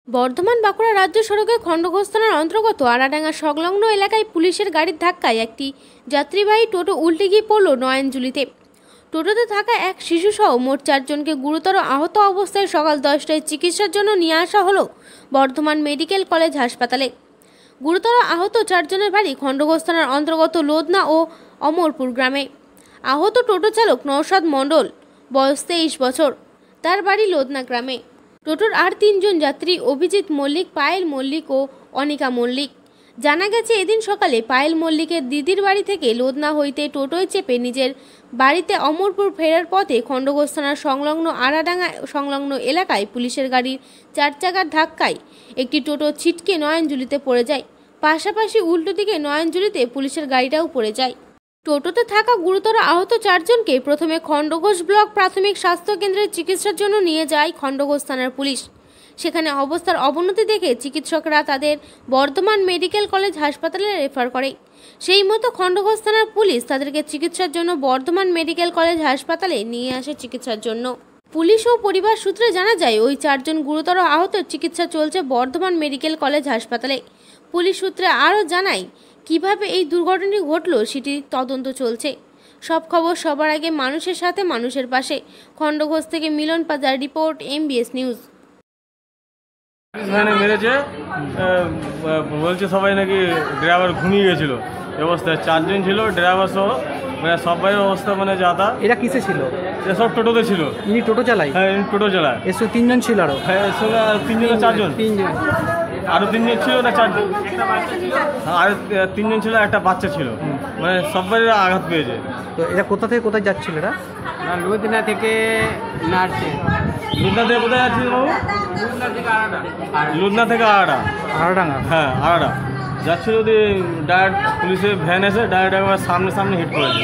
বর্ধমান বাঁকুড়া রাজ্য সড়কে খণ্ডঘোষ থানার অন্তর্গত আড়াডাঙ্গা সংলগ্ন এলাকায় পুলিশের গাড়ির ধাক্কায় একটি যাত্রীবাহী টোটো উল্টে গিয়ে পড়ল নয়নজুলিতে। টোটোতে থাকা এক শিশুসহ মোট 4 জনকে গুরুতর আহত অবস্থায় সকাল 10টায় চিকিৎসার জন্য নিয়ে আসা হলো বর্ধমান মেডিকেল কলেজ হাসপাতালে। গুরুতর আহত 4 জনের বাড়ি খণ্ডঘোষ থানার অন্তর্গত লোদনা ও অমরপুর গ্রামে। আহত টোটো চালক নওশাদ মণ্ডল, বয়স 23 বছর, তার বাড়ি লোদনা গ্রামে। টোটোর আর 3 জন যাত্রী অভিজিৎ মল্লিক, পায়েল মল্লিক ও অনিকা মল্লিক। জানা গেছে, এদিন সকালে পায়েল মল্লিকের দিদির বাড়ি থেকে লোদনা হইতে টোটোয় চেপে নিজের বাড়িতে অমরপুর ফেরার পথে খণ্ডঘোষ থানার সংলগ্ন আড়াডাঙ্গা সংলগ্ন এলাকায় পুলিশের গাড়ির 4 চাকার ধাক্কায় একটি টোটো ছিটকে নয়নজুলিতে পড়ে যায়। পাশাপাশি উল্টো দিকে নয়নজুলিতে পুলিশের গাড়িটাও পড়ে যায়। টোটোতে থাকা গুরুতর আহত 4 জনকে প্রথমে খণ্ডঘোষ ব্লক প্রাথমিক স্বাস্থ্য কেন্দ্রে চিকিৎসার জন্য নিয়ে যায় খণ্ডঘোষ থানার পুলিশ। সেখানে অবস্থার অবনতি দেখে চিকিৎসকরা তাদের বর্ধমান মেডিকেল কলেজ হাসপাতালে রেফার করে। সেই মতো খণ্ডঘোষ থানার পুলিশ তাদেরকে চিকিৎসার জন্য বর্ধমান মেডিকেল কলেজ হাসপাতালে নিয়ে আসে চিকিৎসার জন্য। পুলিশ ও পরিবার সূত্রে জানা যায়, ওই 4 জন গুরুতর আহতের চিকিৎসা চলছে বর্ধমান মেডিকেল কলেজ হাসপাতালে। পুলিশ সূত্রে আরও জানায়, কিভাবে এই দুর্ঘটনাটি ঘটল সেটি তদন্ত চলছে। সব খবর সবার আগে মানুষের সাথে, মানুষের পাশে। খণ্ডঘোষ থেকে মিলন পাজার রিপোর্ট, MBS নিউজ। মেরেছে বলছে সবাই নাকি ড্রাইভার ঘুমিয়ে গেছিল অবস্থায়। 4 জন ছিল ড্রাইভার সহ, মানে সবাই অবস্থা মানে যাতা। এরা কিসে ছিল? এসব টোটোতে ছিল। ইনি টোটো চালায়? হ্যাঁ, ইনি টোটো চালায়। এসব 3 জন ছিল আরো? হ্যাঁ, এর সঙ্গে 3 জন 4 জন, 3 জন আরো 3 জন ছিল না 4 জন, আর 3 জন ছিল, একটা বাচ্চা ছিল। মানে সবাই আঘাত পেয়েছে। তো এরা কোথা থেকে কোথায় যাচ্ছিল? এরা লুধিনা থেকে নার্সে। লুধিনা থেকে কোথায় যাচ্ছিল বাবু? লুধিনা থেকে আড়াডাঙ্গা। হ্যাঁ, আড়াডা যাচ্ছিল। ডাইরেক্ট পুলিশের ভ্যান এসে ডাইরেক্ট একবার সামনে হিট করেছে।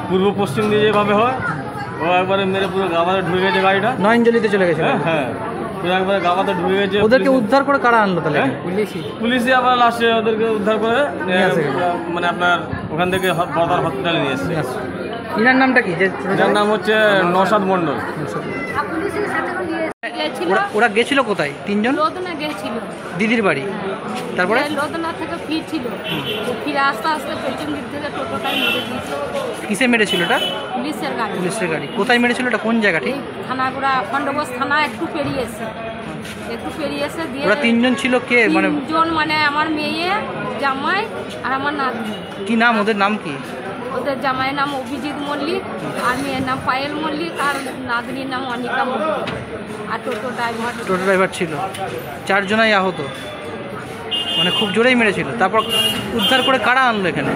পূর্ব পশ্চিম দিয়ে যেভাবে হয়, ও একবারে মেরে পুরো গামাতে ঢুকে গেছে গাড়িটা। নয়নজলিতে চলে গেছে? হ্যাঁ, পুরো একবারে গামাতে ঢুকে গেছে। ওদেরকে উদ্ধার করে কারা আনলো তাহলে? পুলিশই আবার লাস্টে ওদেরকে উদ্ধার করে মানে আপনার ওখান থেকে বর্ধমান হসপিটালে নিয়ে এসছে। ইনার নামটা কি? যার নাম হচ্ছে নওশাদ মণ্ডল। ওরা গেছিল কোথায় 3 জন? লোদনা গেছিল দিদির বাড়ি। তারপরে লোদনা থেকে ফিরছিল, ফিরে আস্তে আস্তে পেছন দিক থেকে টোটোটাই মেরে দিয়েছে। কিসে মেরেছিল এটা? পুলিশের গাড়ি। পুলিশের গাড়ি। কোথায় মেরেছিল এটা? কোন জায়গাটি? থানাগুড়া খণ্ডঘোষ থানা একটু পেরিয়েছে দিয়ে। ওরা 3 জন ছিল কে? মানে 3 জন, মানে আমার মেয়ে, জামাই আর আমার নাতনি। কি নাম ওদের? নাম কি? ওদের জামাইয়ের নাম অভিজিৎ মল্লিক, আর মেয়ের নাম পায়েল মল্লিক, আর নাতনির নাম অনিকা মল্লিক। আর টোটো ড্রাইভার ছিল। 4 জনাই আহত, মানে খুব জোরেই মেরেছিল। তারপর উদ্ধার করে কারা আনলো এখানে?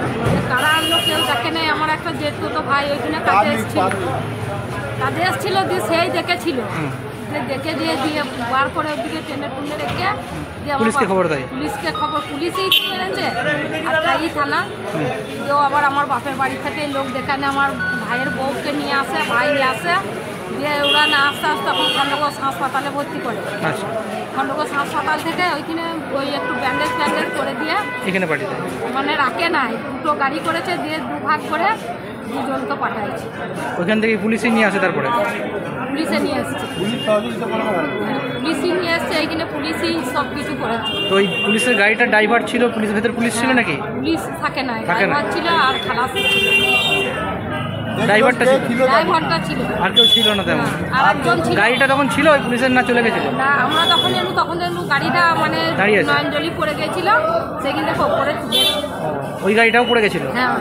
কারা আনলো কেউ দেখে নেই। আমার একটা জেঠু তো ভাই ওইখানে কাজে এসেছিল, দিয়ে সেই দেখেছিল, দেখে দিয়ে বার করে ওদিকে ট্রেনে রেখে পুলিশকে খবর দেয়। পুলিশই মেরেছে। আর তাই থানা কেউ আবার আমার বাপের বাড়ি থেকে লোক দেখানে আমার ভাইয়ের বউকে নিয়ে আসে, ভাই নিয়ে আসে, দিয়ে ওরা না আস্তে আস্তে তখন খণ্ডঘোষ হাসপাতালে ভর্তি করে। খণ্ডঘোষ হাসপাতাল থেকে ওইখানে ওই একটু ব্যান্ডেজ করে দিয়ে এখানে পাঠিয়ে দেয়। মানে রাখে নাই, 2টো গাড়ি করেছে, দিয়ে 2 ভাগ করে 2 জনকে পাঠাইছে। ওইখান থেকে পুলিশই নিয়ে আসে। তারপরে পুলিশে নিয়ে এসছে, এইখানে পুলিশই সব কিছু করেছে। তো ওই পুলিশের গাড়িটা ড্রাইভার ছিল, পুলিশের ভেতর পুলিশ ছিল নাকি? পুলিশ থাকে না, ড্রাইভার ছিল আর খালাস ছিল। ড্রাইভারটা ছিল, আর কেউ ছিল না তেমন? আর একজন ছিল। গাড়িটা তখন ছিল ওই পুলিশের না চলে গেছিল? না, আমরা তখন গাড়িটা মানে নয়নজলি পড়ে গেছিল, সেখান থেকে পড়ে ওই গাড়িটাও পড়ে গেছিল? হ্যাঁ,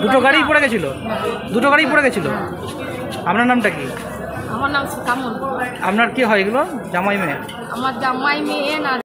2টো গাড়ি পড়ে গেছিল? 2টো গাড়ি পড়ে গেছিল। আপনার নামটা কি? আমার নাম সুকামল। আপনার কি হয় এগুলো? জামাই মেয়ে? আমার জামাই মেয়ে না।